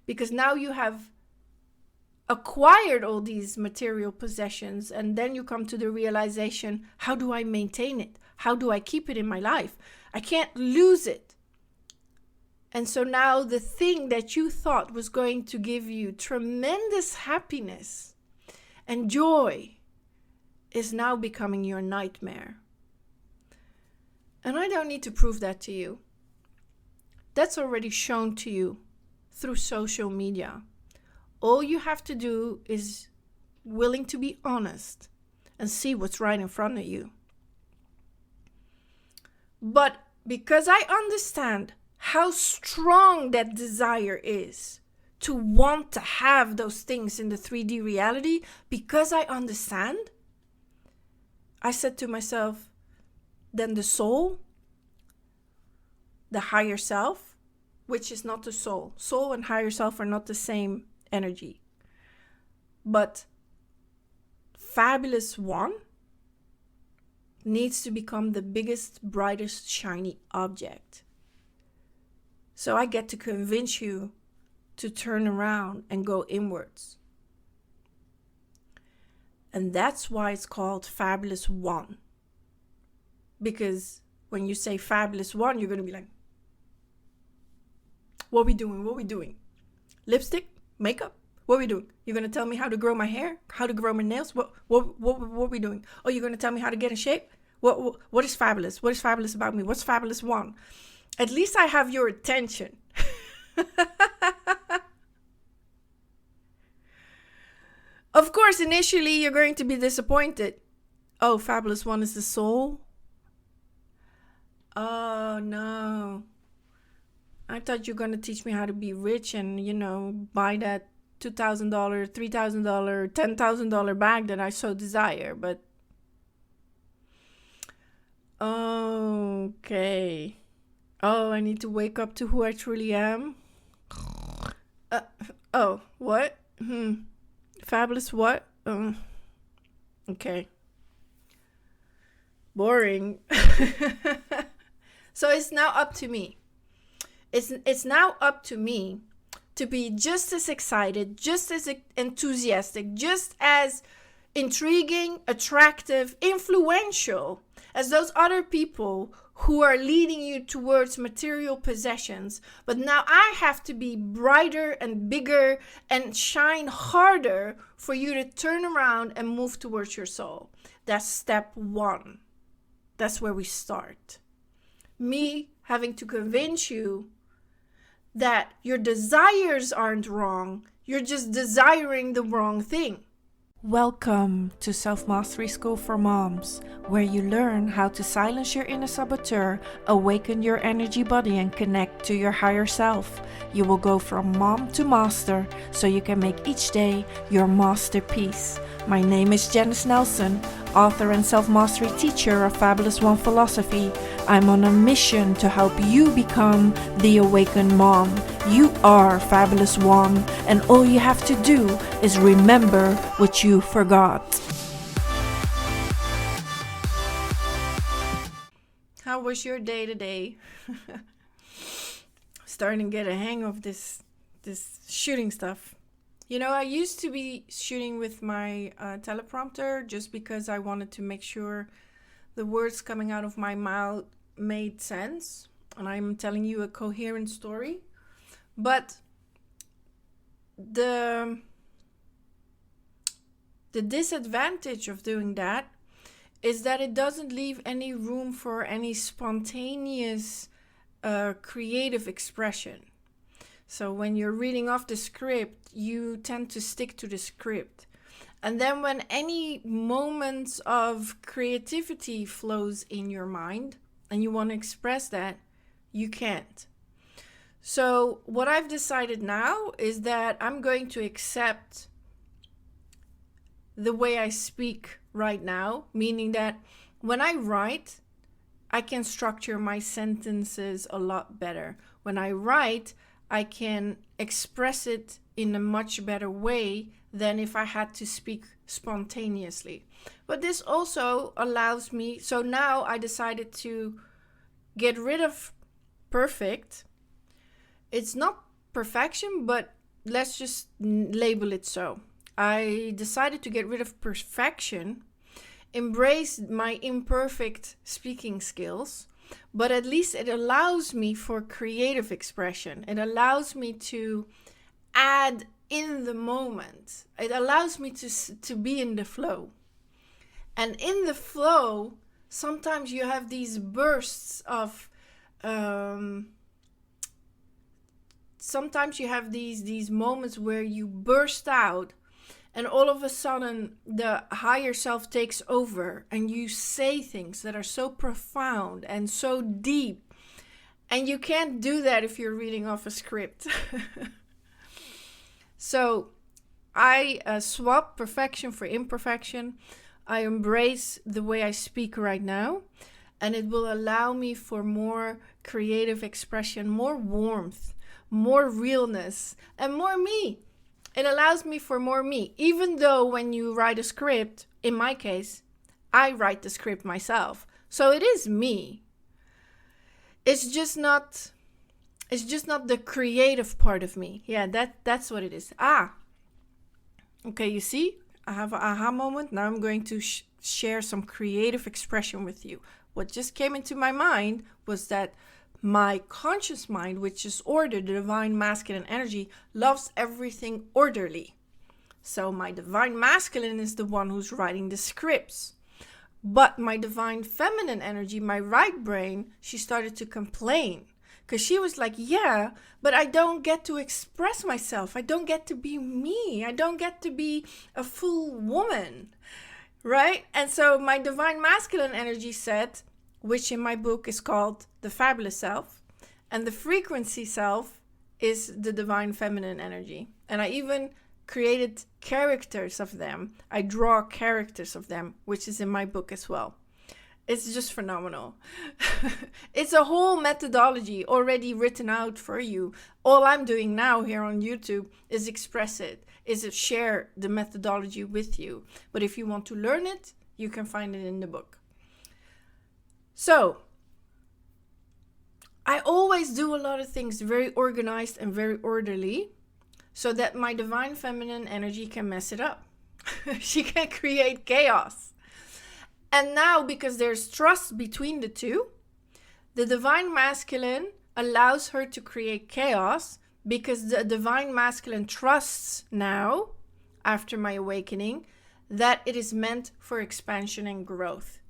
because now you have acquired all these material possessions, and then you come to the realization, how do I maintain it? How do I keep it in my life? I can't lose it. And so now the thing that you thought was going to give you tremendous happiness and joy is now becoming your nightmare. And I don't need to prove that to you. That's already shown to you through social media. All you have to do is willing to be honest and see what's right in front of you. But because I understand how strong that desire is to want to have those things in the 3D reality, because I understand, I said to myself, then the soul, the higher self, which is not the soul. Soul and higher self are not the same energy. But Fabulous One needs to become the biggest, brightest, shiny object. So I get to convince you to turn around and go inwards. And that's why it's called Fabulous One. Because when you say Fabulous One, you're going to be like, what we doing? What we doing? Lipstick? Makeup? What are we doing? You're going to tell me how to grow my hair? How to grow my nails? What are we doing? Oh, you're going to tell me how to get in shape? What is fabulous? What is fabulous about me? What's Fabulous One? At least I have your attention. Of course, initially you're going to be disappointed. Oh, Fabulous One is the soul? Oh, no. I thought you were going to teach me how to be rich and, buy that $2,000, $3,000, $10,000 bag that I so desire. But, okay. Oh, I need to wake up to who I truly am. What? Fabulous what? Okay. Boring. So it's now up to me. It's now up to me to be just as excited, just as enthusiastic, just as intriguing, attractive, influential as those other people who are leading you towards material possessions. But now I have to be brighter and bigger and shine harder for you to turn around and move towards your soul. That's step one. That's where we start. Me having to convince you that your desires aren't wrong. You're just desiring the wrong thing. Welcome to Self-Mastery School for Moms, where you learn how to silence your inner saboteur, awaken your energy body, and connect to your higher self. You will go from mom to master, so you can make each day your masterpiece. My name is Janice Nelson, author and self-mastery teacher of Fabulous One philosophy. I'm on a mission to help you become the awakened mom. You are Fabulous One, and all you have to do is remember what you forgot. How was your day today? Starting to get a hang of this shooting stuff. I used to be shooting with my teleprompter just because I wanted to make sure the words coming out of my mouth made sense and I'm telling you a coherent story. But the disadvantage of doing that is that it doesn't leave any room for any spontaneous creative expression. So when you're reading off the script, you tend to stick to the script. And then when any moments of creativity flows in your mind and you want to express that, you can't. So what I've decided now is that I'm going to accept the way I speak right now, meaning that when I write, I can structure my sentences a lot better. When I write, I can express it in a much better way than if I had to speak spontaneously. But this also allows me, so now I decided to get rid of perfect. It's not perfection, but let's just label it so. I decided to get rid of perfection, embrace my imperfect speaking skills, but at least it allows me for creative expression. It allows me to add in the moment. It allows me to be in the flow. And in the flow, sometimes you have these bursts of sometimes you have these moments where you burst out, and all of a sudden the higher self takes over and you say things that are so profound and so deep, and you can't do that if you're reading off a script. So I swap perfection for imperfection. I embrace the way I speak right now, and it will allow me for more creative expression, more warmth, more realness, and more me. It allows me for more me. Even though when you write a script, in my case, I write the script myself. So it is me. It's just not the creative part of me. Yeah, that's what it is. Okay, you see? I have an aha moment. Now I'm going to share some creative expression with you. What just came into my mind was that my conscious mind, which is order, the divine masculine energy, loves everything orderly. So my divine masculine is the one who's writing the scripts. But my divine feminine energy, my right brain, she started to complain. Because she was like, yeah, but I don't get to express myself. I don't get to be me. I don't get to be a full woman, right? And so my divine masculine energy said, which in my book is called the fabulous self, and the frequency self is the divine feminine energy. And I even created characters of them. I draw characters of them, which is in my book as well. It's just phenomenal. It's a whole methodology already written out for you. All I'm doing now here on YouTube is express it, is share the methodology with you. But if you want to learn it, you can find it in the book. So, I always do a lot of things very organized and very orderly so that my divine feminine energy can mess it up. She can create chaos. And now, because there's trust between the two, the divine masculine allows her to create chaos because the divine masculine trusts now, after my awakening, that it is meant for expansion and growth.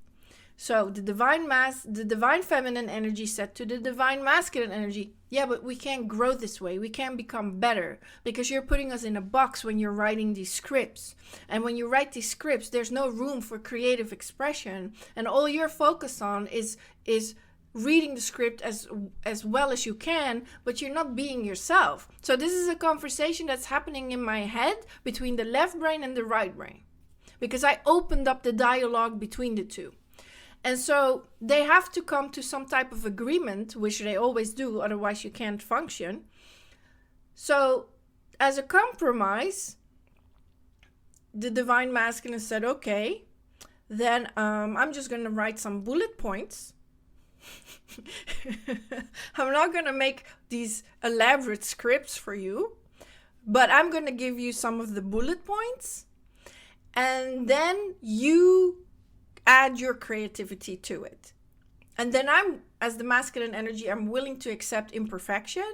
So the divine feminine energy said to the divine masculine energy, yeah, but we can't grow this way. We can't become better because you're putting us in a box when you're writing these scripts. And when you write these scripts, there's no room for creative expression. And all you're focused on is reading the script as well as you can, but you're not being yourself. So this is a conversation that's happening in my head between the left brain and the right brain, because I opened up the dialogue between the two. And so they have to come to some type of agreement, which they always do, otherwise you can't function. So as a compromise, the divine masculine said, okay, then I'm just going to write some bullet points. I'm not going to make these elaborate scripts for you, but I'm going to give you some of the bullet points, and then you add your creativity to it. And then I'm, as the masculine energy, I'm willing to accept imperfection.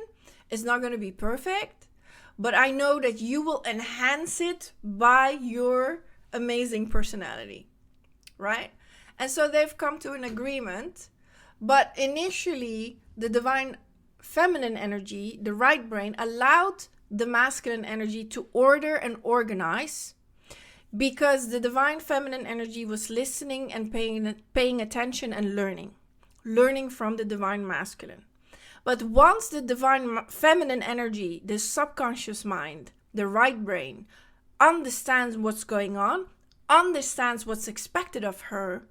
It's not going to be perfect, but I know that you will enhance it by your amazing personality, right? And so they've come to an agreement, but initially the divine feminine energy, the right brain, allowed the masculine energy to order and organize, because the divine feminine energy was listening and paying attention and learning from the divine masculine. But once the divine feminine energy, the subconscious mind, the right brain, understands what's going on, understands what's expected of her,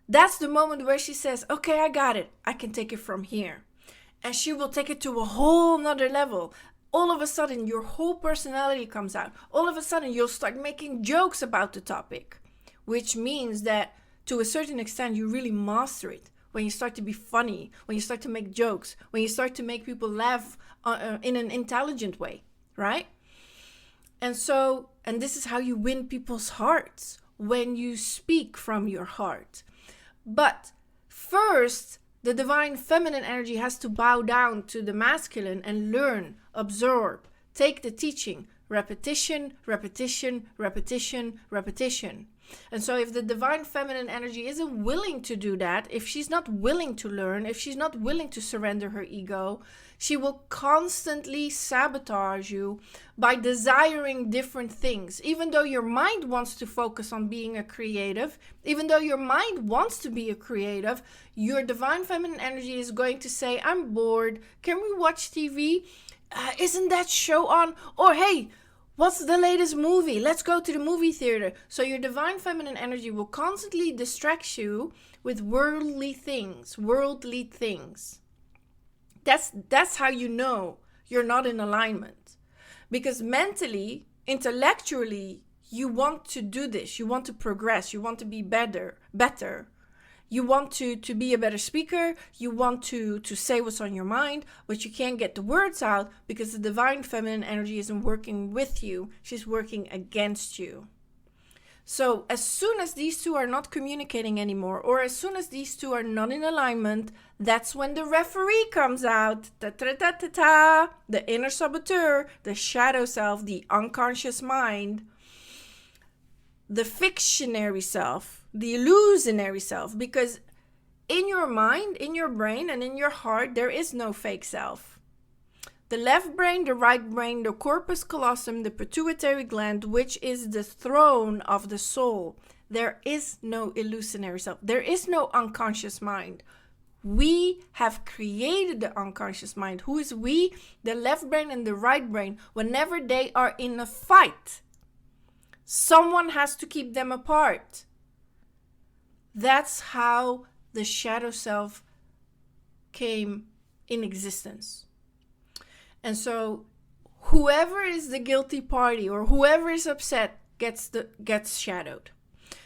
that's the moment where she says, okay, I got it. I can take it from here. And she will take it to a whole nother level. All of a sudden, your whole personality comes out. All of a sudden, you'll start making jokes about the topic, which means that to a certain extent, you really master it. When you start to be funny, when you start to make jokes, when you start to make people laugh in an intelligent way, right? And this is how you win people's hearts, when you speak from your heart. But first, the divine feminine energy has to bow down to the masculine and learn, absorb, take the teaching, repetition, repetition, repetition, repetition. And so if the divine feminine energy isn't willing to do that, if she's not willing to learn, if she's not willing to surrender her ego, she will constantly sabotage you by desiring different things. Even though your mind wants to focus on being a creative, even though your mind wants to be a creative, your divine feminine energy is going to say, I'm bored. Can we watch TV? Isn't that show on? Or hey, what's the latest movie? Let's go to the movie theater. So your divine feminine energy will constantly distract you with worldly things. That's how you know you're not in alignment. Because mentally, intellectually, you want to do this. You want to progress. You want to be better. You want to be a better speaker. You want to say what's on your mind, but you can't get the words out because the divine feminine energy isn't working with you. She's working against you. So as soon as these two are not communicating anymore, or as soon as these two are not in alignment, that's when the referee comes out. Ta-ta-ta-ta-ta. The inner saboteur, the shadow self, the unconscious mind, the fictionary self, the illusionary self. Because in your mind, in your brain, and in your heart, there is no fake self. The left brain, the right brain, the corpus callosum, the pituitary gland, which is the throne of the soul. There is no illusionary self. There is no unconscious mind. We have created the unconscious mind. Who is we? The left brain and the right brain. Whenever they are in a fight, someone has to keep them apart. That's how the shadow self came in existence. And so whoever is the guilty party or whoever is upset gets shadowed.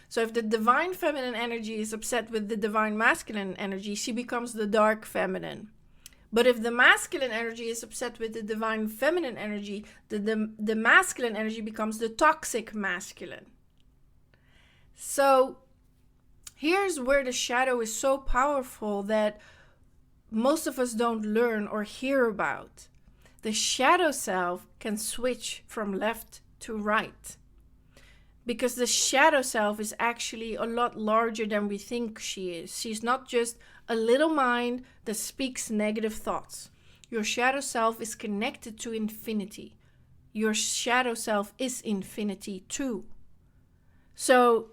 So if the divine feminine energy is upset with the divine masculine energy, she becomes the dark feminine. But if the masculine energy is upset with the divine feminine energy, the masculine energy becomes the toxic masculine. So here's where the shadow is so powerful that most of us don't learn or hear about. The shadow self can switch from left to right. Because the shadow self is actually a lot larger than we think she is. She's not just a little mind that speaks negative thoughts. Your shadow self is connected to infinity. Your shadow self is infinity too. So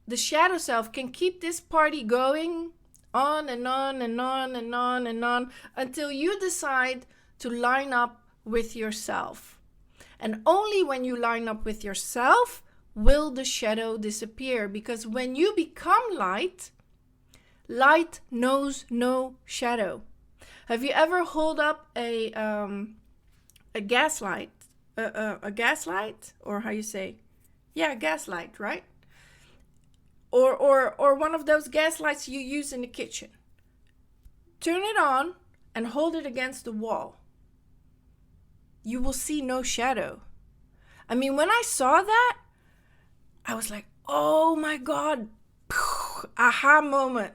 the shadow self can keep this party going on and on and on and on and on until you decide to line up with yourself. And only when you line up with yourself will the shadow disappear. Because when you become light, light knows no shadow. Have you ever held up a gaslight? A gaslight? Or how you say? Yeah, gaslight, right? Or one of those gaslights you use in the kitchen. Turn it on and hold it against the wall. You will see no shadow. I mean, when I saw that, I was like, oh my God, aha moment.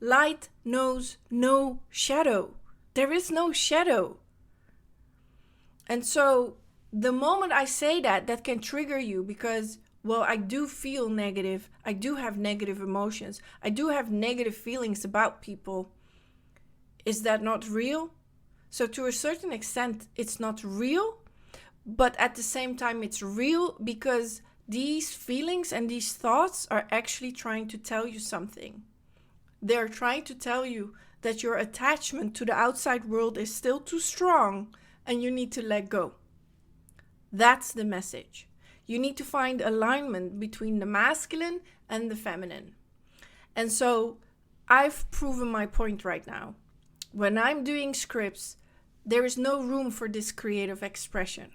Light knows no shadow. There is no shadow. And so the moment I say that, that can trigger you because, well, I do feel negative. I do have negative emotions. I do have negative feelings about people. Is that not real? So to a certain extent, it's not real, but at the same time, it's real because these feelings and these thoughts are actually trying to tell you something. They're trying to tell you that your attachment to the outside world is still too strong and you need to let go. That's the message. You need to find alignment between the masculine and the feminine. And so I've proven my point right now. When I'm doing scripts, there is no room for this creative expression.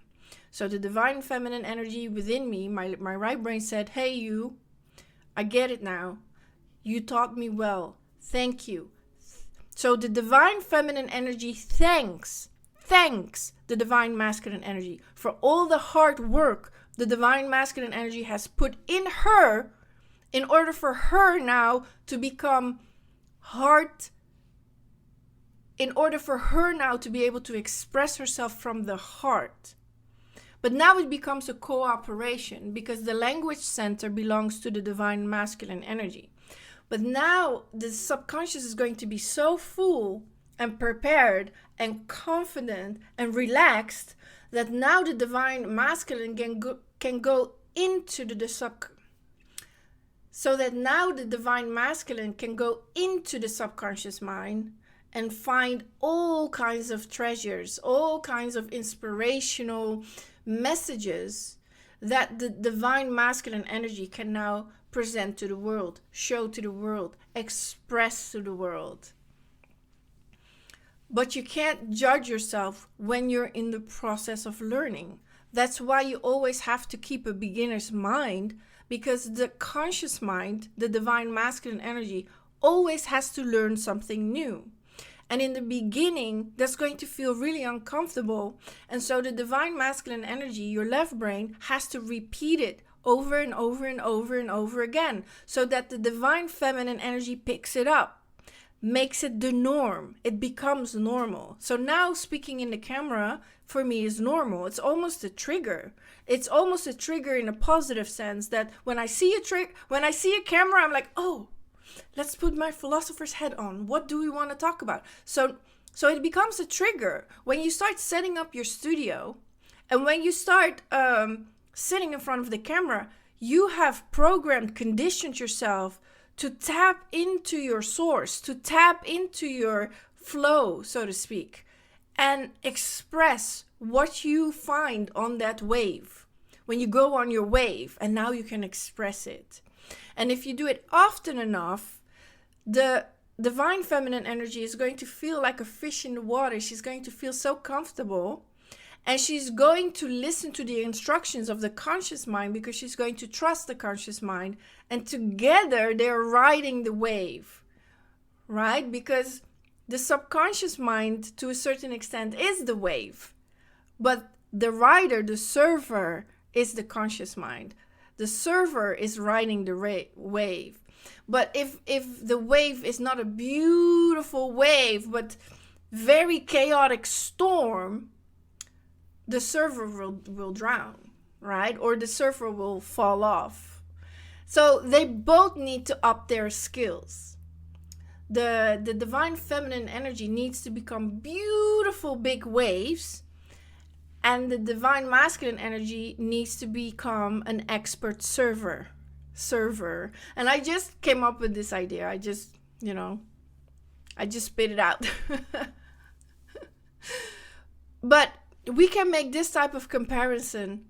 So the divine feminine energy within me, my right brain said, hey you, I get it now. You taught me well. Thank you. So the divine feminine energy thanks thanks the divine masculine energy for all the hard work the divine masculine energy has put in her in order for her now to become heart, in order for her now to be able to express herself from the heart. But now it becomes a cooperation because the language center belongs to the divine masculine energy. But now the subconscious is going to be so full and prepared and confident and relaxed that now the divine masculine can go into the so that now the divine masculine can go into the subconscious mind and find all kinds of treasures, all kinds of inspirational messages that the divine masculine energy can now present to the world, show to the world, express to the world. But you can't judge yourself when you're in the process of learning. That's why you always have to keep a beginner's mind, because the conscious mind, the divine masculine energy, always has to learn something new. And in the beginning, that's going to feel really uncomfortable. And so the divine masculine energy, your left brain, has to repeat it over and over and over and over again, so that the divine feminine energy picks it up, makes it the norm. It becomes normal. So now speaking in the camera for me is normal. It's almost a trigger. It's almost a trigger in a positive sense, that when I see a camera, I'm like, oh, let's put my philosopher's head on. What do we want to talk about? So it becomes a trigger. When you start setting up your studio and when you start sitting in front of the camera, you have programmed, conditioned yourself to tap into your source, to tap into your flow, so to speak, and express what you find on that wave. When you go on your wave, and now you can express it. And if you do it often enough, the divine feminine energy is going to feel like a fish in the water. She's going to feel so comfortable, and she's going to listen to the instructions of the conscious mind, because she's going to trust the conscious mind, and together they're riding the wave, right? Because the subconscious mind, to a certain extent, is the wave, but the rider, the surfer, is the conscious mind. The surfer is riding the wave. But if the wave is not a beautiful wave, but very chaotic storm, the surfer will drown, right? Or the surfer will fall off. So they both need to up their skills. The divine feminine energy needs to become beautiful big waves, and the divine masculine energy needs to become an expert server. And I just came up with this idea. I just spit it out. But we can make this type of comparison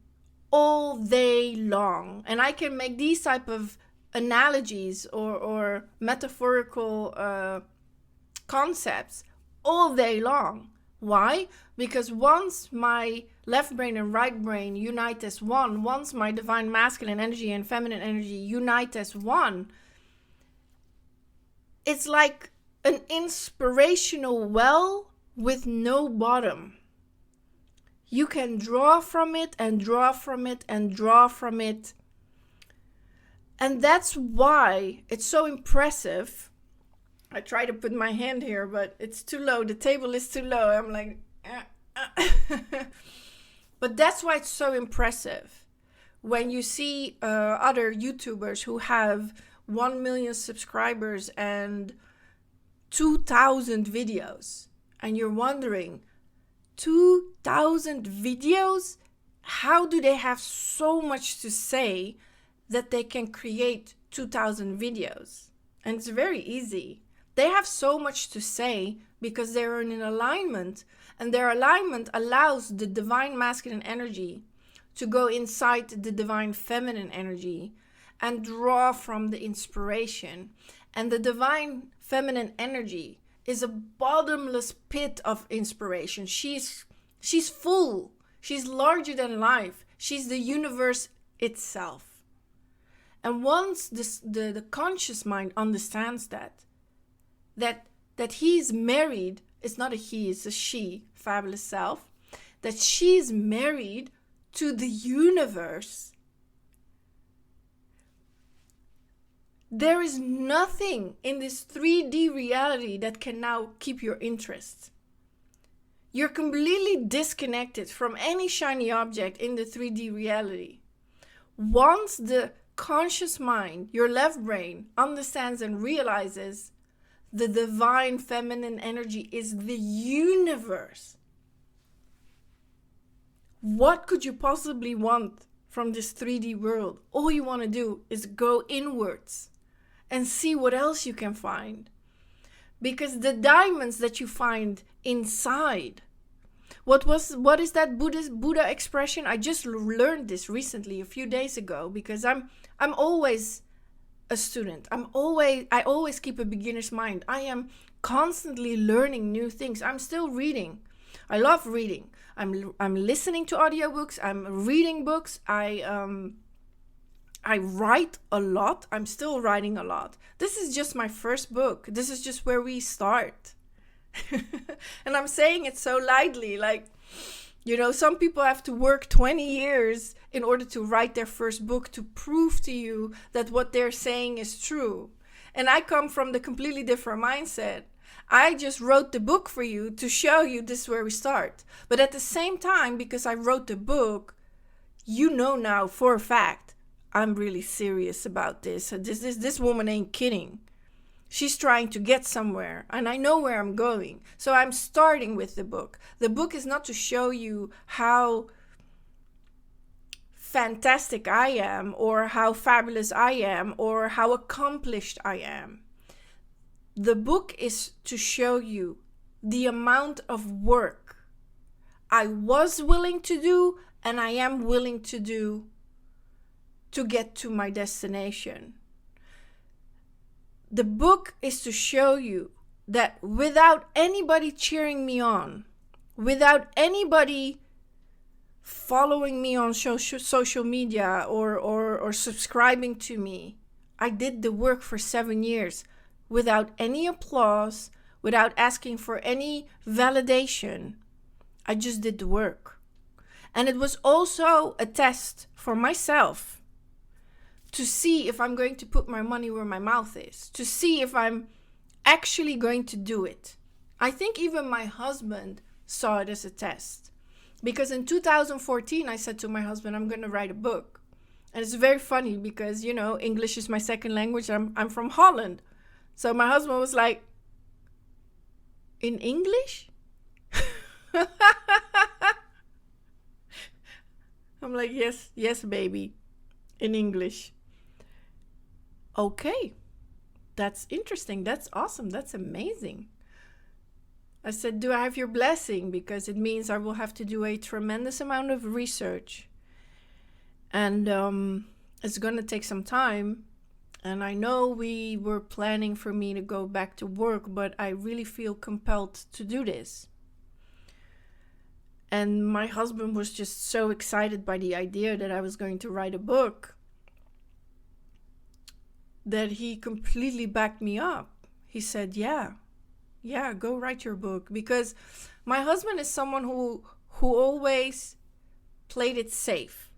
all day long. And I can make these type of analogies or metaphorical concepts all day long. Why? Because once my left brain and right brain unite as one, once my divine masculine energy and feminine energy unite as one, it's like an inspirational well with no bottom. You can draw from it and draw from it and draw from it. And that's why it's so impressive. I try to put my hand here, but it's too low. The table is too low. I'm like, But that's why it's so impressive when you see other YouTubers who have 1 million subscribers and 2,000 videos. And you're wondering, 2,000 videos? How do they have so much to say that they can create 2,000 videos? And it's very easy. They have so much to say because they're in an alignment, and their alignment allows the divine masculine energy to go inside the divine feminine energy and draw from the inspiration. And the divine feminine energy is a bottomless pit of inspiration. She's full. She's larger than life. She's the universe itself. And once the conscious mind understands that he's married it's not a he, it's a she, fabulous self, that she's married to the universe. There is nothing in this 3D reality that can now keep your interest. You're completely disconnected from any shiny object in the 3D reality. Once the conscious mind, your left brain, understands and realizes the divine feminine energy is the universe, what could you possibly want from this 3D world? All you want to do is go inwards and see what else you can find. Because the diamonds that you find inside, what is that Buddha expression? I just learned this recently, a few days ago, because I'm always a student. I always keep a beginner's mind. I am constantly learning new things. I'm still reading. I love reading. I'm listening to audiobooks. I'm reading books. I write a lot. I'm still writing a lot. This is just my first book. This is just where we start. And I'm saying it so lightly, like, some people have to work 20 years in order to write their first book to prove to you that what they're saying is true. And I come from the completely different mindset. I just wrote the book for you to show you this is where we start. But at the same time, because I wrote the book, now for a fact, I'm really serious about this. This woman ain't kidding. She's trying to get somewhere, and I know where I'm going. So I'm starting with the book. The book is not to show you how fantastic I am, or how fabulous I am, or how accomplished I am. The book is to show you the amount of work I was willing to do, and I am willing to do to get to my destination. The book is to show you that without anybody cheering me on, without anybody following me on social media or subscribing to me, I did the work for 7 years without any applause, without asking for any validation. I just did the work. And it was also a test for myself to see if I'm going to put my money where my mouth is, to see if I'm actually going to do it. I think even my husband saw it as a test. Because in 2014, I said to my husband, I'm going to write a book. And it's very funny because, English is my second language. I'm from Holland. So my husband was like, in English? I'm like, yes, baby, in English. Okay, that's interesting. That's awesome. That's amazing. I said, do I have your blessing? Because it means I will have to do a tremendous amount of research. And it's going to take some time. And I know we were planning for me to go back to work, but I really feel compelled to do this. And my husband was just so excited by the idea that I was going to write a book that he completely backed me up. He said, yeah, go write your book. Because my husband is someone who always played it safe.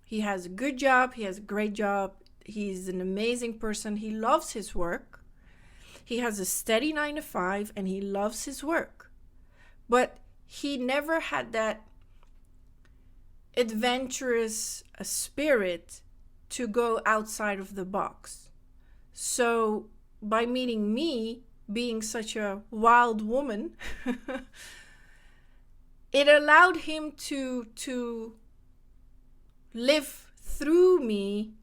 He has a good job. He has a great job. He's an amazing person. He loves his work. He has a steady 9 to 5 and he loves his work. But he never had that adventurous spirit to go outside of the box. So by meeting me, being such a wild woman, it allowed him to live through me,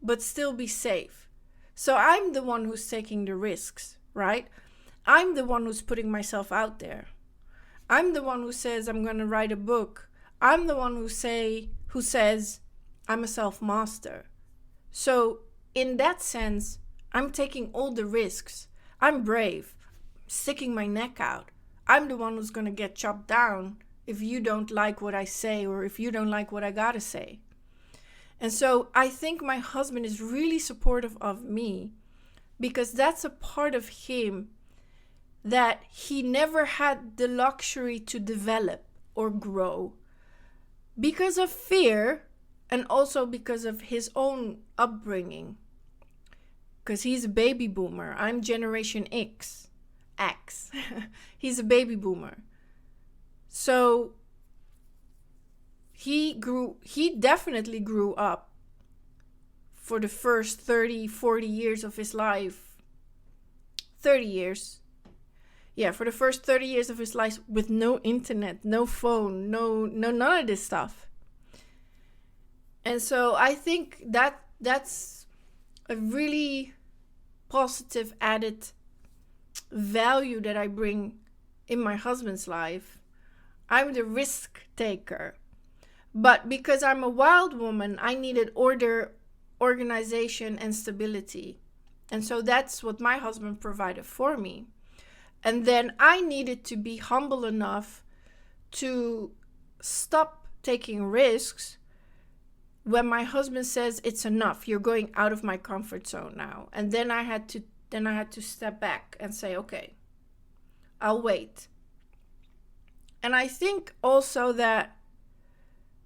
but still be safe. So I'm the one who's taking the risks, right? I'm the one who's putting myself out there. I'm the one who says I'm going to write a book. I'm the one who says I'm a self-master. So in that sense, I'm taking all the risks. I'm brave, sticking my neck out. I'm the one who's going to get chopped down if you don't like what I say or if you don't like what I got to say. And so I think my husband is really supportive of me because that's a part of him that he never had the luxury to develop or grow because of fear and also because of his own upbringing. Because he's a baby boomer. I'm Generation X. He's a baby boomer. So he definitely grew up for the first 30, 40 years of his life. 30 years. Yeah, for the first 30 years of his life with no internet, no phone, no none of this stuff. And so I think that's a really positive added value that I bring in my husband's life. I'm the risk taker. But because I'm a wild woman, I needed order, organization, and stability. And so that's what my husband provided for me. And then I needed to be humble enough to stop taking risks when my husband says it's enough, you're going out of my comfort zone now. And then I had to step back and say, okay, I'll wait. And I think also that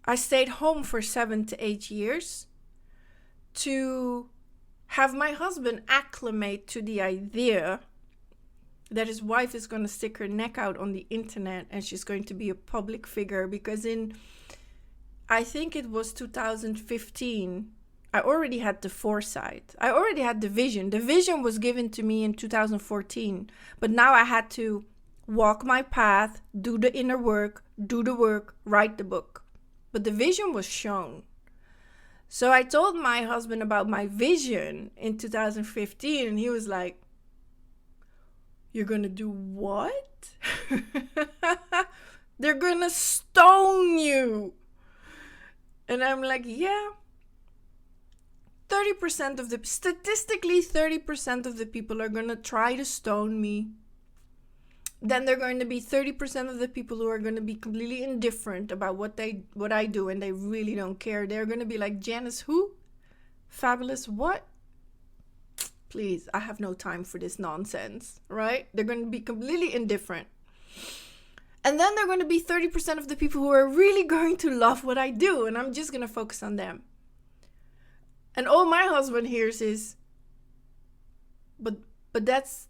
I stayed home for 7 to 8 years to have my husband acclimate to the idea that his wife is going to stick her neck out on the internet and she's going to be a public figure. Because I think it was 2015, I already had the foresight. I already had the vision. The vision was given to me in 2014. But now I had to walk my path, do the inner work, do the work, write the book. But the vision was shown. So I told my husband about my vision in 2015 and he was like, "You're going to do what?" "They're going to stone you." And I'm like, yeah. 30% of the people are going to try to stone me. Then there are going to be 30% of the people who are going to be completely indifferent about what I do, and they really don't care. They're going to be like, "Janice who? Fabulous what? Please, I have no time for this nonsense," right? They're going to be completely indifferent. And then there are going to be 30% of the people who are really going to love what I do, and I'm just going to focus on them. And all my husband hears is, but that's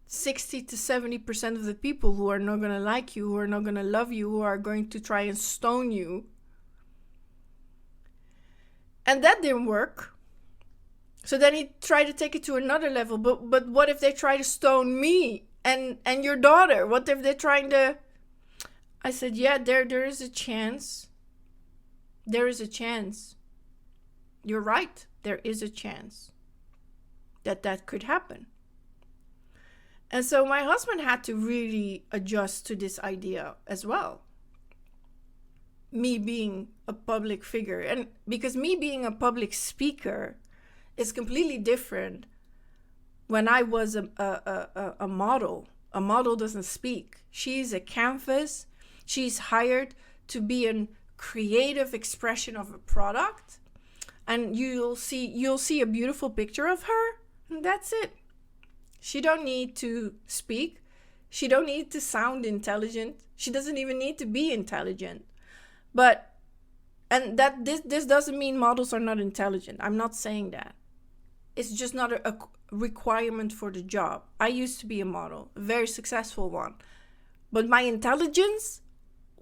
60 to 70% of the people who are not going to like you, who are not going to love you, who are going to try and stone you. And that didn't work. So then he tried to take it to another level. But what if they try to stone me and your daughter? What if they're trying to... I said, yeah, there is a chance. There is a chance. You're right. There is a chance that could happen. And so my husband had to really adjust to this idea as well. Me being a public figure. And because me being a public speaker is completely different when I was a model. A model doesn't speak. She's a canvas. She's hired to be a creative expression of a product. And you'll see a beautiful picture of her. And that's it. She don't need to speak. She don't need to sound intelligent. She doesn't even need to be intelligent. And that this doesn't mean models are not intelligent. I'm not saying that. It's just not a requirement for the job. I used to be a model, a very successful one. But my intelligence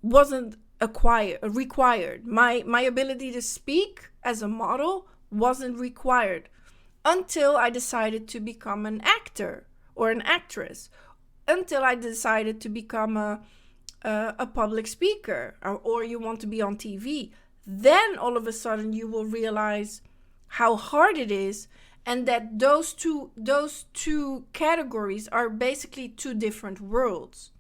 wasn't required. My ability to speak as a model wasn't required until I decided to become an actor or an actress, until I decided to become a public speaker, or you want to be on TV. Then all of a sudden you will realize how hard it is, and that those two categories are basically two different worlds.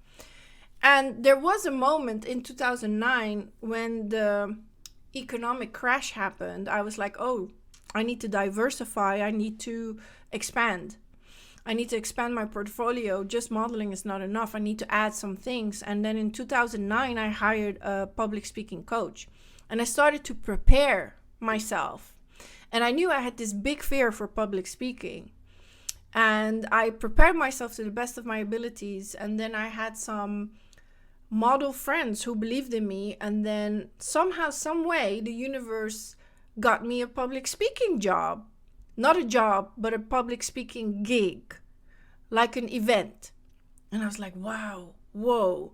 And there was a moment in 2009 when the economic crash happened. I was like, oh, I need to diversify. I need to expand. I need to expand my portfolio. Just modeling is not enough. I need to add some things. And then in 2009, I hired a public speaking coach. And I started to prepare myself. And I knew I had this big fear for public speaking. And I prepared myself to the best of my abilities. And then I had some model friends who believed in me. And then somehow, some way, the universe got me a public speaking job. Not a job, but a public speaking gig, like an event. And I was like, wow, whoa.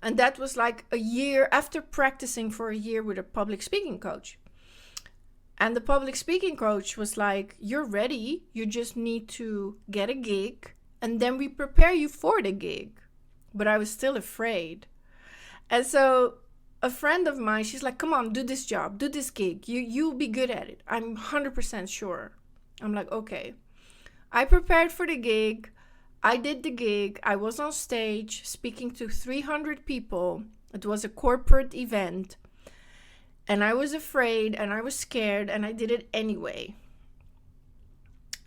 And that was like a year after practicing for a year with a public speaking coach. And the public speaking coach was like, you're ready. You just need to get a gig. And then we prepare you for the gig. But I was still afraid. And so a friend of mine, she's like, come on, do this job. Do this gig. You'll be good at it. I'm 100% sure. I'm like, okay. I prepared for the gig. I did the gig. I was on stage speaking to 300 people. It was a corporate event. And I was afraid and I was scared and I did it anyway.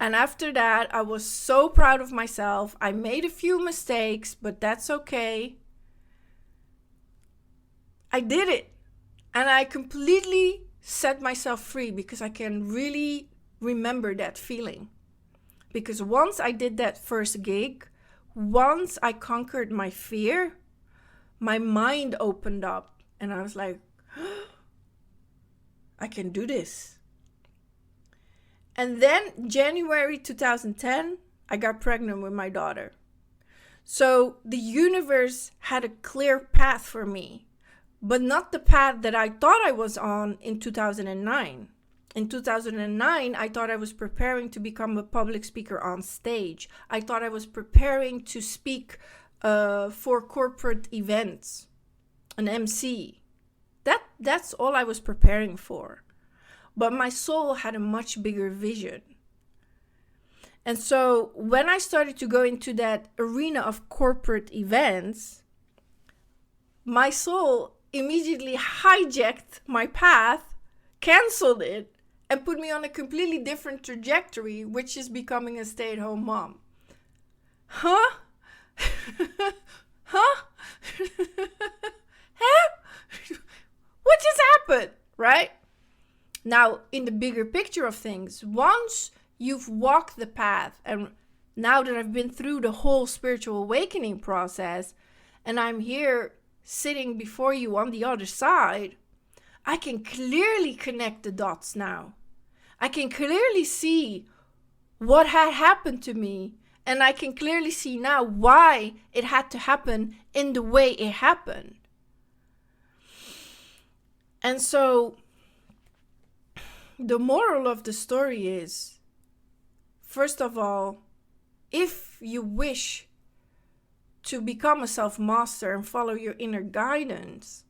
And after that, I was so proud of myself. I made a few mistakes, but that's okay. I did it. And I completely set myself free because I can really remember that feeling. Because once I did that first gig, once I conquered my fear, my mind opened up and I was like, I can do this. And then January 2010, I got pregnant with my daughter. So the universe had a clear path for me, but not the path that I thought I was on in 2009. In 2009, I thought I was preparing to become a public speaker on stage. I thought I was preparing to speak for corporate events, an MC. That's all I was preparing for. But my soul had a much bigger vision. And so when I started to go into that arena of corporate events, my soul immediately hijacked my path, canceled it, and put me on a completely different trajectory, which is becoming a stay-at-home mom. Huh? Huh? Huh? What just happened, right? Now, in the bigger picture of things, once you've walked the path, and now that I've been through the whole spiritual awakening process, and I'm here sitting before you on the other side, I can clearly connect the dots now. I can clearly see what had happened to me, and I can clearly see now why it had to happen in the way it happened. And so the moral of the story is, first of all, if you wish to become a self-master and follow your inner guidance,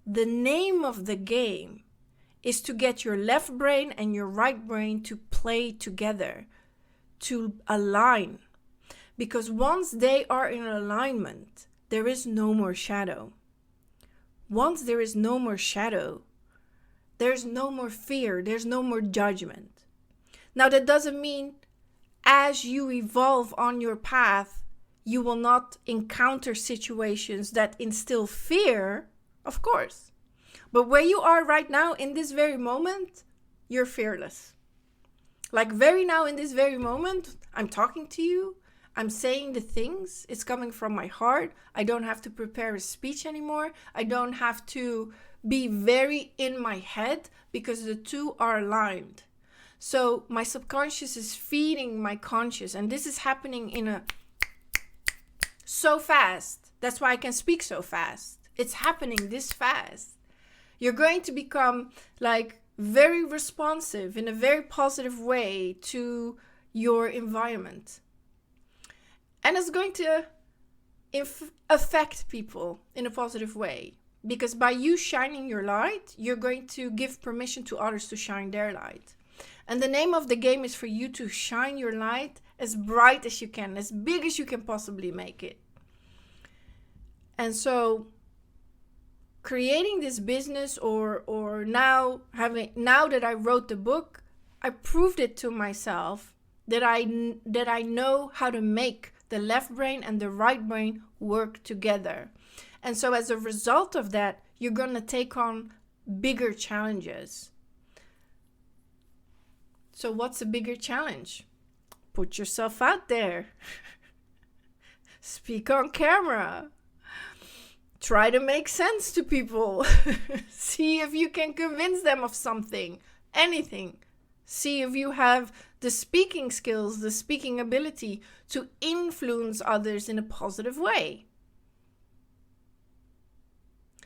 the name of the game is to get your left brain and your right brain to play together, to align. Because once they are in alignment, there is no more shadow. Once there is no more shadow, there's no more fear, there's no more judgment. Now, that doesn't mean as you evolve on your path, you will not encounter situations that instill fear, of course. But where you are right now, in this very moment, you're fearless. Like very now, in this very moment, I'm talking to you. I'm saying the things. It's coming from my heart. I don't have to prepare a speech anymore. I don't have to be very in my head because the two are aligned. So my subconscious is feeding my conscious. And this is happening so fast. That's why I can speak so fast. It's happening this fast. You're going to become like very responsive in a very positive way to your environment. And it's going to affect people in a positive way. Because by you shining your light, you're going to give permission to others to shine their light. And the name of the game is for you to shine your light as bright as you can, as big as you can possibly make it. And so creating this business or now that I wrote the book, I proved it to myself that I know how to make the left brain and the right brain work together. And so as a result of that, you're going to take on bigger challenges. So what's a bigger challenge? Put yourself out there. Speak on camera. Try to make sense to people. See if you can convince them of something. Anything. See if you have the speaking skills, the speaking ability to influence others in a positive way.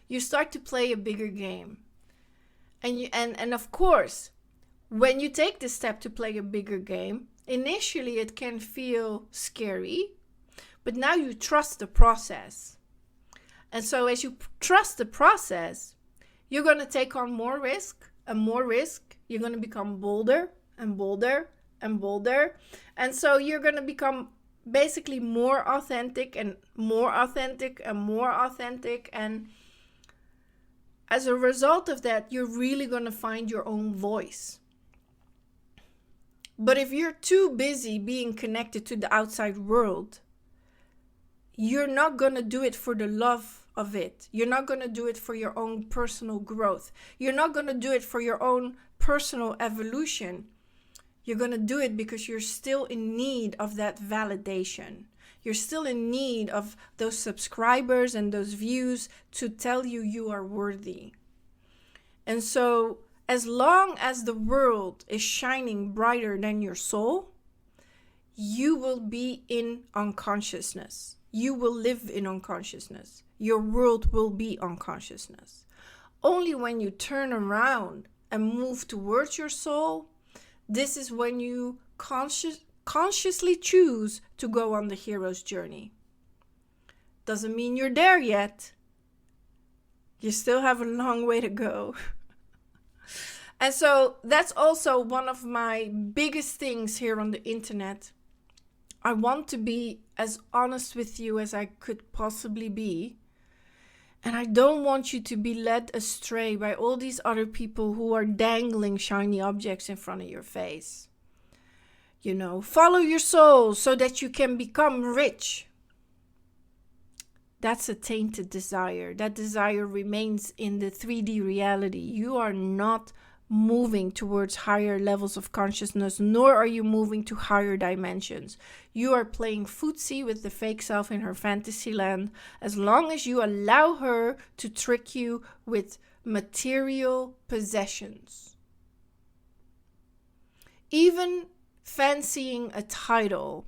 You start to play a bigger game. And of course, when you take the step to play a bigger game, initially it can feel scary, but now you trust the process. And so as you trust the process, you're going to take on more risk and more risk. You're going to become bolder and bolder and bolder. And so you're going to become basically more authentic and more authentic and more authentic. And as a result of that, you're really going to find your own voice. But if you're too busy being connected to the outside world, you're not going to do it for the love of it. You're not going to do it for your own personal growth. You're not going to do it for your own personal evolution. You're going to do it because you're still in need of that validation. You're still in need of those subscribers and those views to tell you you are worthy. And so, as long as the world is shining brighter than your soul, you will be in unconsciousness. You will live in unconsciousness. Your world will be unconsciousness. Only when you turn around and move towards your soul, this is when you consciously choose to go on the hero's journey. Doesn't mean you're there yet. You still have a long way to go. And so that's also one of my biggest things here on the internet. I want to be as honest with you as I could possibly be. And I don't want you to be led astray by all these other people who are dangling shiny objects in front of your face. You know, follow your soul so that you can become rich. That's a tainted desire. That desire remains in the 3D reality. You are not moving towards higher levels of consciousness, nor are you moving to higher dimensions. You are playing footsie with the fake self in her fantasy land, as long as you allow her to trick you with material possessions. Even fancying a title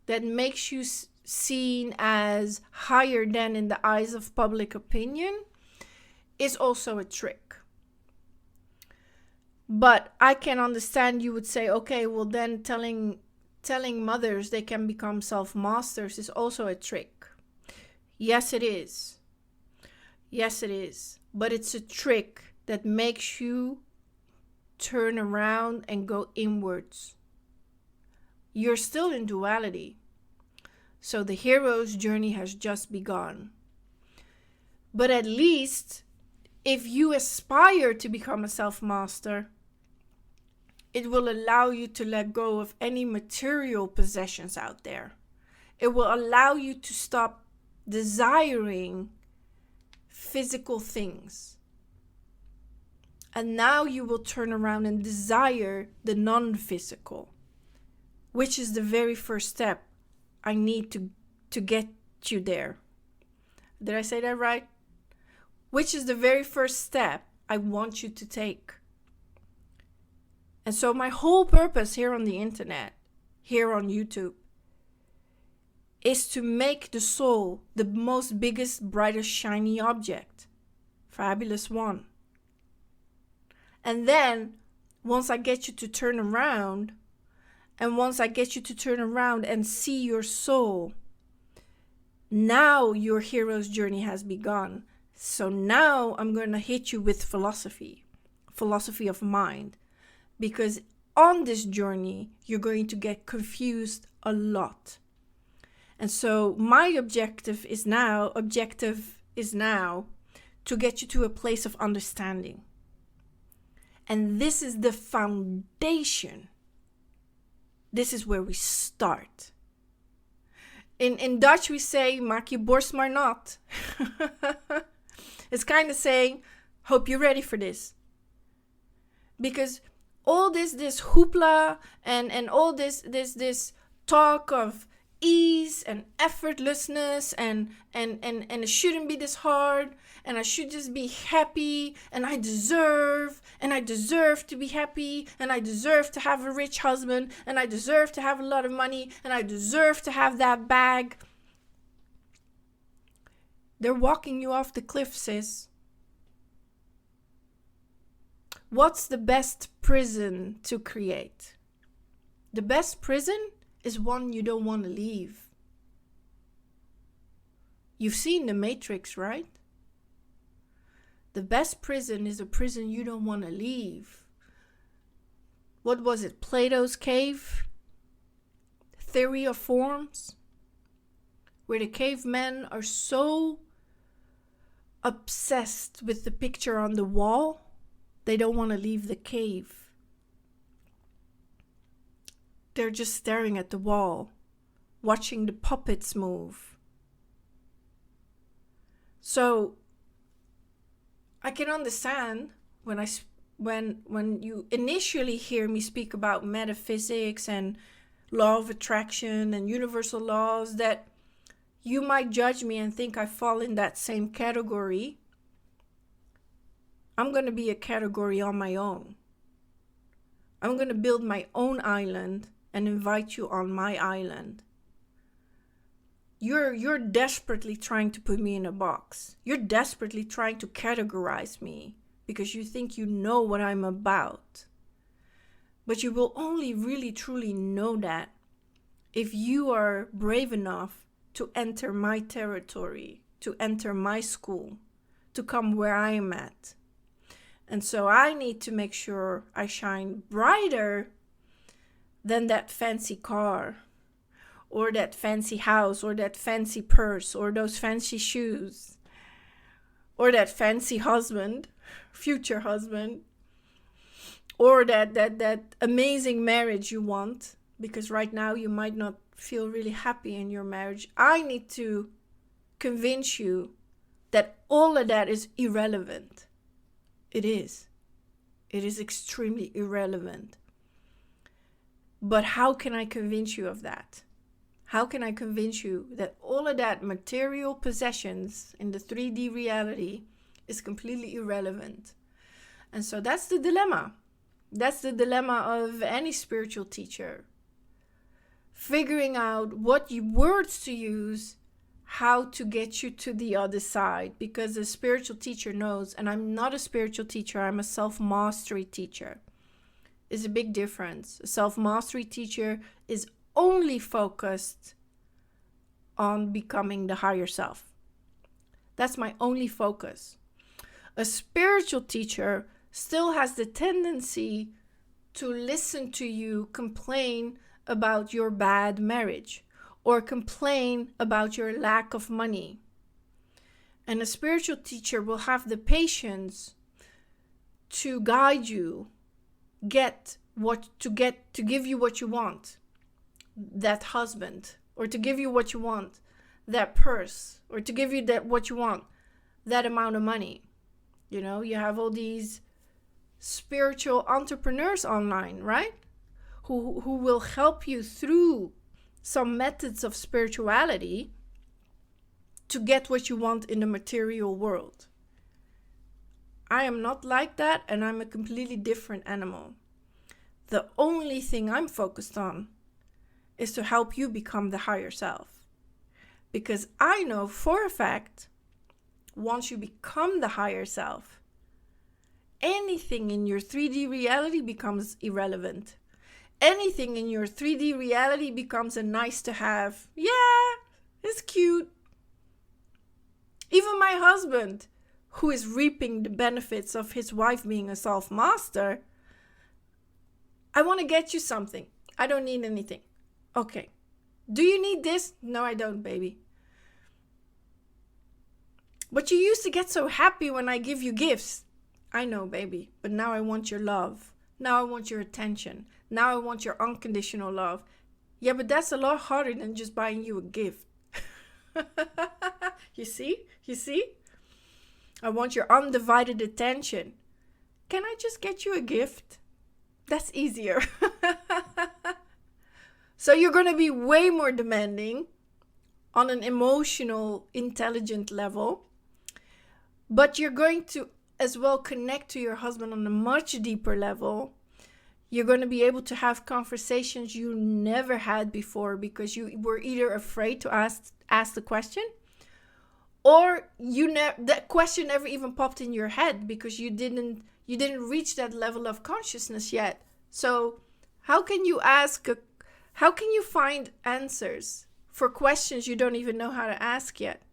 that makes you seen as higher than in the eyes of public opinion is also a trick. But I can understand you would say, okay, well then telling mothers they can become self-masters is also a trick. Yes, it is. Yes, it is. But it's a trick that makes you turn around and go inwards. You're still in duality. So the hero's journey has just begun. But at least if you aspire to become a self-master, it will allow you to let go of any material possessions out there. It will allow you to stop desiring physical things. And now you will turn around and desire the non-physical, which is the very first step I need to get you there. Did I say that right? Which is the very first step I want you to take. And so my whole purpose here on the internet, here on YouTube, is to make the soul the most biggest, brightest, shiny object. Fabulous one. And then, once I get you to turn around, and see your soul, now your hero's journey has begun. So now I'm going to hit you with philosophy of mind. Because on this journey, you're going to get confused a lot. And so my objective is now to get you to a place of understanding. And this is the foundation. This is where we start. In Dutch we say, maak je borst maar nat. It's kind of saying, hope you're ready for this. Because all this hoopla and all this talk of ease and effortlessness and it shouldn't be this hard, and I should just be happy, and I deserve to be happy, and I deserve to have a rich husband, and I deserve to have a lot of money, and I deserve to have that bag. They're walking you off the cliff, sis. What's the best prison to create? The best prison is one you don't want to leave. You've seen The Matrix, right? The best prison is a prison you don't want to leave. What was it? Plato's cave? Theory of forms? Where the cavemen are so obsessed with the picture on the wall, they don't want to leave the cave. They're just staring at the wall, watching the puppets move. So I can understand when you initially hear me speak about metaphysics and law of attraction and universal laws, that you might judge me and think I fall in that same category. I'm going to be a category on my own. I'm going to build my own island and invite you on my island. You're desperately trying to put me in a box. You're desperately trying to categorize me because you think you know what I'm about. But you will only really truly know that if you are brave enough to enter my territory, to enter my school, to come where I am at. And so I need to make sure I shine brighter than that fancy car, or that fancy house, or that fancy purse, or those fancy shoes, or that fancy husband, future husband, or that amazing marriage you want, because right now you might not feel really happy in your marriage. I need to convince you that all of that is irrelevant. It is. It is extremely irrelevant. But how can I convince you of that? How can I convince you that all of that material possessions in the 3D reality is completely irrelevant? And so that's the dilemma. That's the dilemma of any spiritual teacher. Figuring out what words to use, how to get you to the other side. Because a spiritual teacher knows, and I'm not a spiritual teacher, I'm a self-mastery teacher. It's a big difference. A self-mastery teacher is only focused on becoming the higher self. That's my only focus. A spiritual teacher still has the tendency to listen to you complain about your bad marriage or complain about your lack of money. And a spiritual teacher will have the patience to guide you, to give you what you want, that husband, or to give you what you want, that purse, or to give you what you want, that amount of money. You know, you have all these spiritual entrepreneurs online, right? Who will help you through some methods of spirituality to get what you want in the material world. I am not like that, and I'm a completely different animal. The only thing I'm focused on is to help you become the higher self. Because I know for a fact, once you become the higher self, anything in your 3D reality becomes irrelevant. Anything in your 3D reality becomes a nice to have. Yeah, it's cute. Even my husband, who is reaping the benefits of his wife being a self-master, I want to get you something. I don't need anything. Okay. Do you need this? No, I don't, baby. But you used to get so happy when I give you gifts. I know, baby. But now I want your love. Now I want your attention. Now I want your unconditional love. Yeah, but that's a lot harder than just buying you a gift. You see? You see? I want your undivided attention. Can I just get you a gift? That's easier. So you're going to be way more demanding on an emotional, intelligent level. But you're going to as well connect to your husband on a much deeper level. You're going to be able to have conversations you never had before because you were either afraid to ask the question, or that question never even popped in your head because you didn't reach that level of consciousness yet. So how can you find answers for questions you don't even know how to ask yet?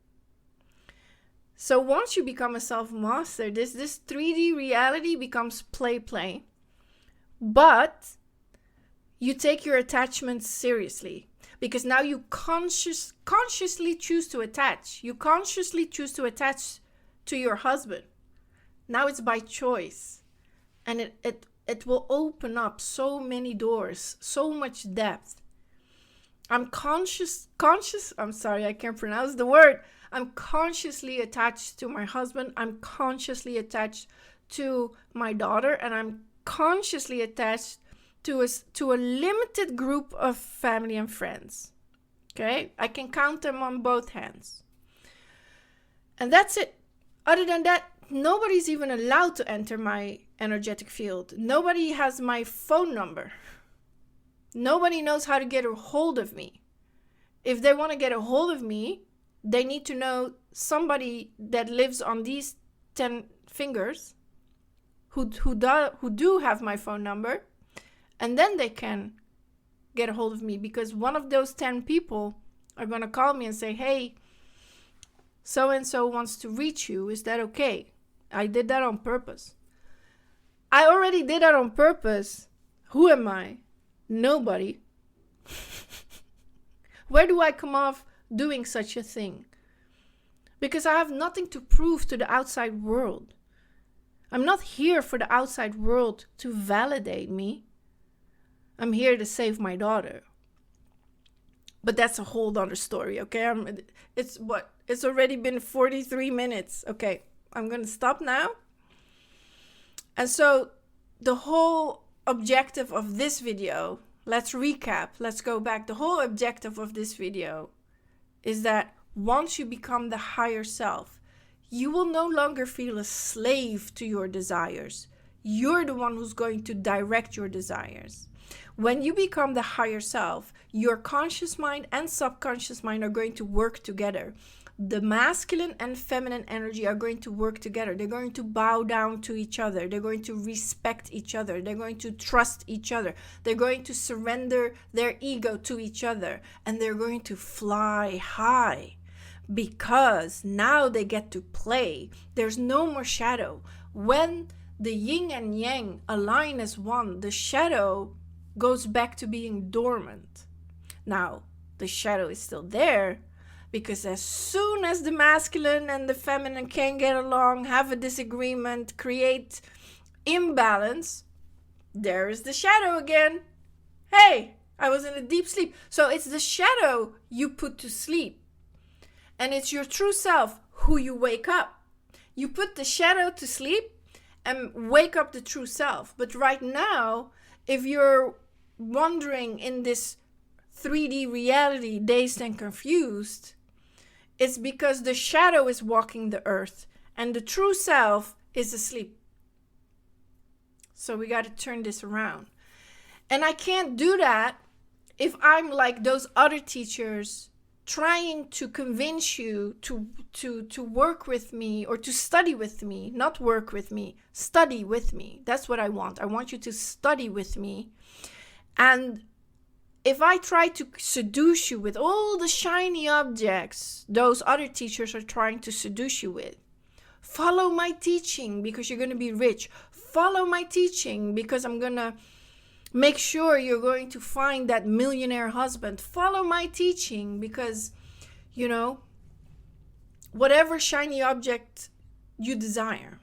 So once you become a self-master, this 3D reality becomes play. But you take your attachments seriously because now you consciously choose to attach. You consciously choose to attach to your husband. Now it's by choice. And it will open up so many doors, so much depth. I'm sorry, I can't pronounce the word. I'm consciously attached to my husband. I'm consciously attached to my daughter, and I'm consciously attached to a limited group of family and friends. Okay? I can count them on both hands. And that's it. Other than that, nobody's even allowed to enter my energetic field. Nobody has my phone number. Nobody knows how to get a hold of me. If they want to get a hold of me, they need to know somebody that lives on these 10 fingers who do have my phone number, and then they can get a hold of me, because one of those 10 people are going to call me and say, hey, so-and-so wants to reach you. Is that okay? I did that on purpose. I already did that on purpose. Who am I? Nobody. Where do I come off doing such a thing? Because I have nothing to prove to the outside world. I'm not here for the outside world to validate me. I'm here to save my daughter. But that's a whole other story, okay? It's already been 43 minutes. Okay, I'm going to stop now. And so the whole objective of this video, let's recap, let's go back. The whole objective of this video is that once you become the higher self, you will no longer feel a slave to your desires. You're the one who's going to direct your desires. When you become the higher self, your conscious mind and subconscious mind are going to work together. The masculine and feminine energy are going to work together. They're going to bow down to each other. They're going to respect each other. They're going to trust each other. They're going to surrender their ego to each other. And they're going to fly high, because now they get to play. There's no more shadow. When the yin and yang align as one, the shadow goes back to being dormant. Now, the shadow is still there, because as soon as the masculine and the feminine can get along, have a disagreement, create imbalance, there is the shadow again. Hey, I was in a deep sleep. So it's the shadow you put to sleep. And it's your true self who you wake up. You put the shadow to sleep and wake up the true self. But right now, if you're wandering in this 3D reality, dazed and confused, it's because the shadow is walking the earth and the true self is asleep. So we got to turn this around. And I can't do that if I'm like those other teachers trying to convince you to work with me or to study with me. Not work with me, study with me. That's what I want. I want you to study with me. And if I try to seduce you with all the shiny objects those other teachers are trying to seduce you with, follow my teaching because you're going to be rich. Follow my teaching because I'm going to make sure you're going to find that millionaire husband. Follow my teaching because, whatever shiny object you desire,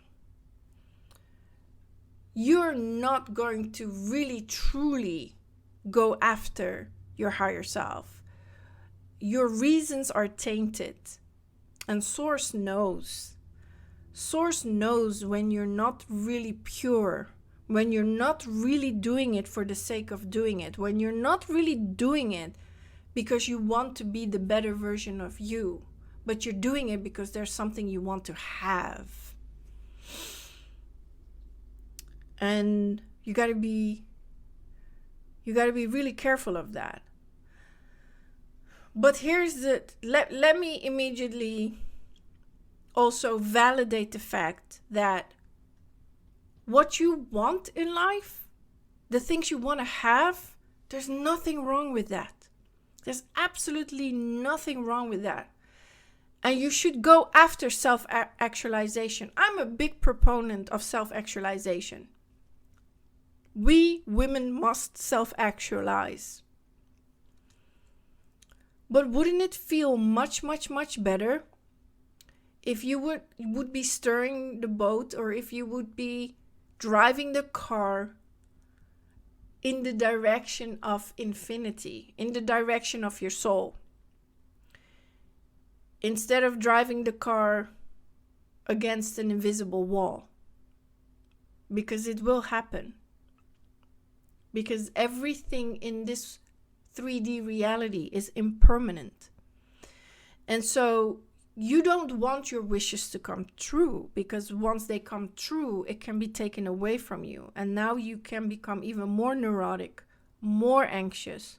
you're not going to really, truly go after your higher self. Your reasons are tainted. And Source knows. Source knows when you're not really pure, when you're not really doing it for the sake of doing it, when you're not really doing it because you want to be the better version of you, but you're doing it because there's something you want to have. And you got to be really careful of that. But here's let me immediately also validate the fact that what you want in life, the things you want to have, there's nothing wrong with that. There's absolutely nothing wrong with that. And you should go after self-actualization. I'm a big proponent of self-actualization. We women must self-actualize. But wouldn't it feel much, much, much better if you would be stirring the boat, or if you would be driving the car in the direction of infinity, in the direction of your soul, instead of driving the car against an invisible wall? Because it will happen. Because everything in this 3D reality is impermanent. And so you don't want your wishes to come true, because once they come true, it can be taken away from you. And now you can become even more neurotic, more anxious,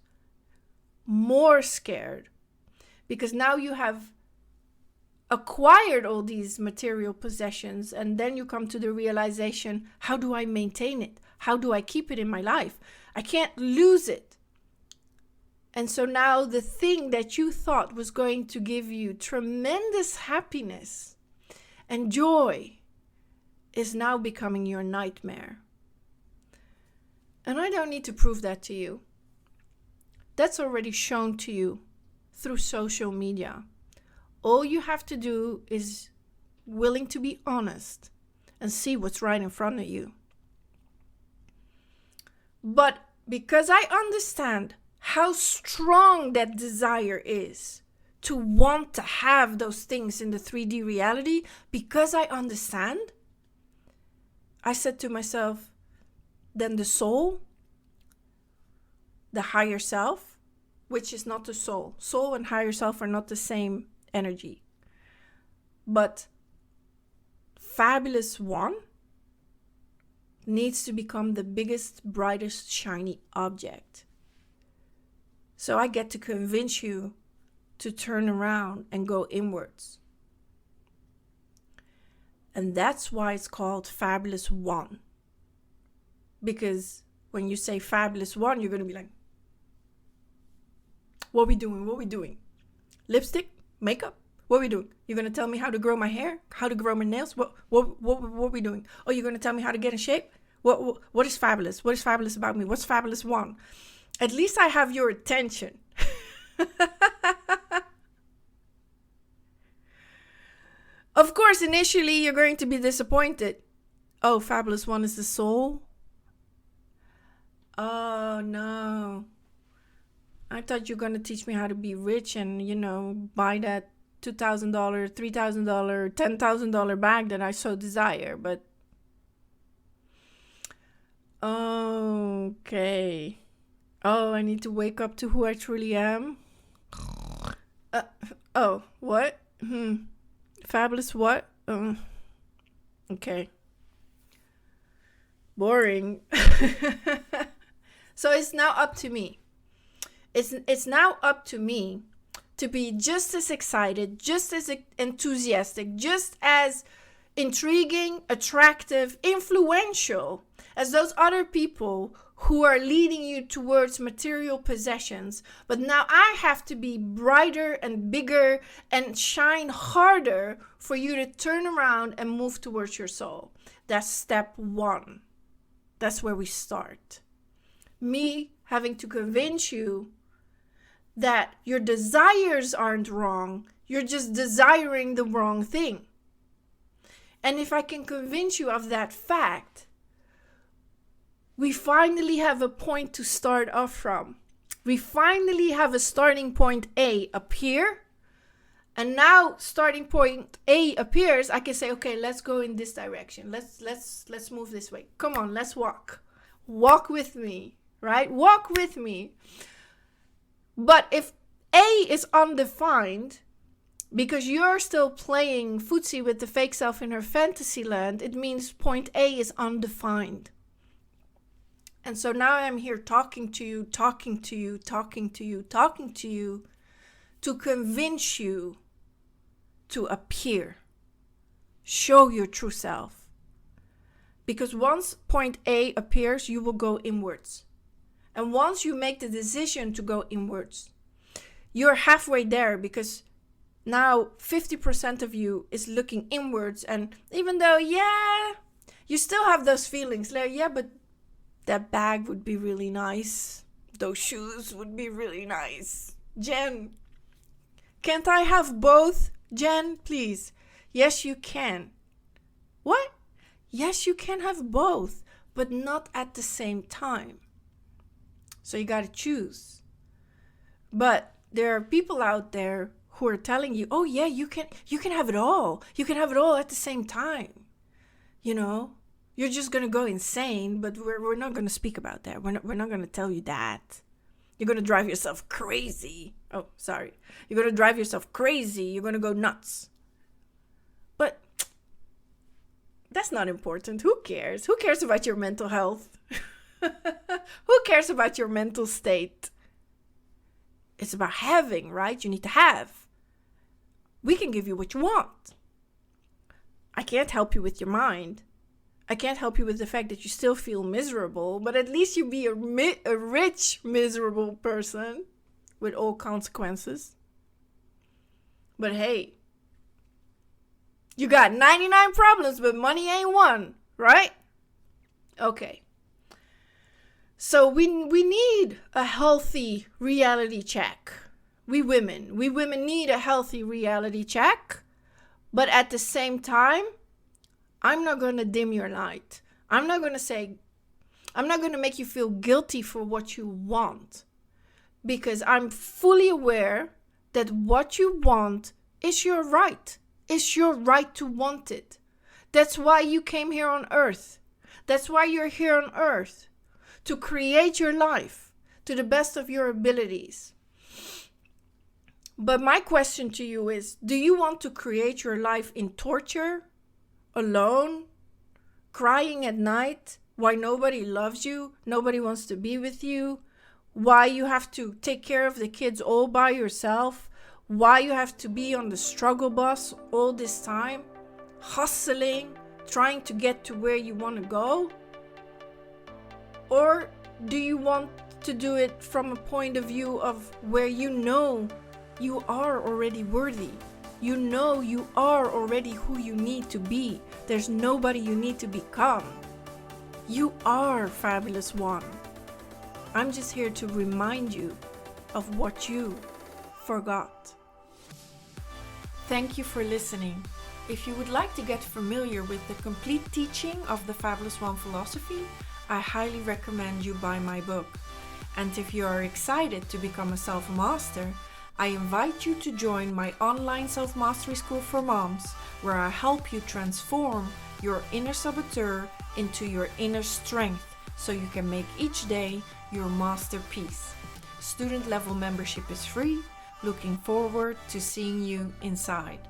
more scared, because now you have acquired all these material possessions, and then you come to the realization, how do I maintain it? How do I keep it in my life? I can't lose it. And so now the thing that you thought was going to give you tremendous happiness and joy is now becoming your nightmare. And I don't need to prove that to you. That's already shown to you through social media. All you have to do is willing to be honest and see what's right in front of you. But because I understand how strong that desire is to want to have those things in the 3D reality, because I understand, I said to myself, then the soul, the higher self, which is not the soul. Soul and higher self are not the same energy. But Fabulous One needs to become the biggest, brightest, shiny object. So I get to convince you to turn around and go inwards. And that's why it's called Fabulous One. Because when you say Fabulous One, you're going to be like, what we doing? What we doing? Lipstick? Makeup? What we doing? You're going to tell me how to grow my hair? How to grow my nails? What we doing? Oh, you're going to tell me how to get in shape? What is fabulous? What is fabulous about me? What's Fabulous One? At least I have your attention. Of course, initially you're going to be disappointed. Oh, Fabulous One is the soul? Oh, no. I thought you were going to teach me how to be rich and, buy that $2,000, $3,000, $10,000 bag that I so desire. But, okay. Oh, I need to wake up to who I truly am. What? Fabulous what? Okay. Boring. So it's now up to me. It's now up to me to be just as excited, just as enthusiastic, just as intriguing, attractive, influential as those other people who are leading you towards material possessions. But now I have to be brighter and bigger and shine harder for you to turn around and move towards your soul. That's step one. That's where we start. Me having to convince you that your desires aren't wrong. You're just desiring the wrong thing. And if I can convince you of that fact, we finally have a point to start off from. We finally have a starting point A up here And now starting point A appears, I can say, okay, let's go in this direction. Let's move this way. Come on, let's walk. Walk with me, right? Walk with me. But if A is undefined, because you're still playing footsie with the fake self in her fantasy land, it means point A is undefined. And so now I'm here talking to you to convince you to appear. Show your true self. Because once point A appears, you will go inwards. And once you make the decision to go inwards, you're halfway there, because now 50% of you is looking inwards. And even though, you still have those feelings, like, but that bag would be really nice. Those shoes would be really nice. Jen, can't I have both? Jen, please. Yes, you can. What? Yes, you can have both, but not at the same time. So you got to choose. But there are people out there who are telling you, oh yeah, you can have it all. You can have it all at the same time. You know, you're just going to go insane, but we're not going to speak about that. We're not going to tell you that. You're going to drive yourself crazy. Oh, sorry. You're going to drive yourself crazy. You're going to go nuts. But that's not important. Who cares? Who cares about your mental health? Who cares about your mental state? It's about having, right? You need to have. We can give you what you want. I can't help you with your mind. I can't help you with the fact that you still feel miserable, but at least you be a rich, miserable person with all consequences. But hey, you got 99 problems, but money ain't one, right? Okay. So we need a healthy reality check. We women need a healthy reality check. But at the same time, I'm not going to dim your light. I'm not going to make you feel guilty for what you want. Because I'm fully aware that what you want is your right. It's your right to want it. That's why you came here on earth. That's why you're here on earth. To create your life to the best of your abilities. But my question to you is, do you want to create your life in torture? Alone? Crying at night? Why nobody loves you? Nobody wants to be with you? Why you have to take care of the kids all by yourself? Why you have to be on the struggle bus all this time? Hustling? Trying to get to where you want to go? Or do you want to do it from a point of view of where you know you are already worthy? You know you are already who you need to be. There's nobody you need to become. You are Fabulous One. I'm just here to remind you of what you forgot. Thank you for listening. If you would like to get familiar with the complete teaching of the Fabulous One philosophy, I highly recommend you buy my book. And if you are excited to become a self-master, I invite you to join my online self-mastery school for moms, where I help you transform your inner saboteur into your inner strength so you can make each day your masterpiece. Student level membership is free. Looking forward to seeing you inside.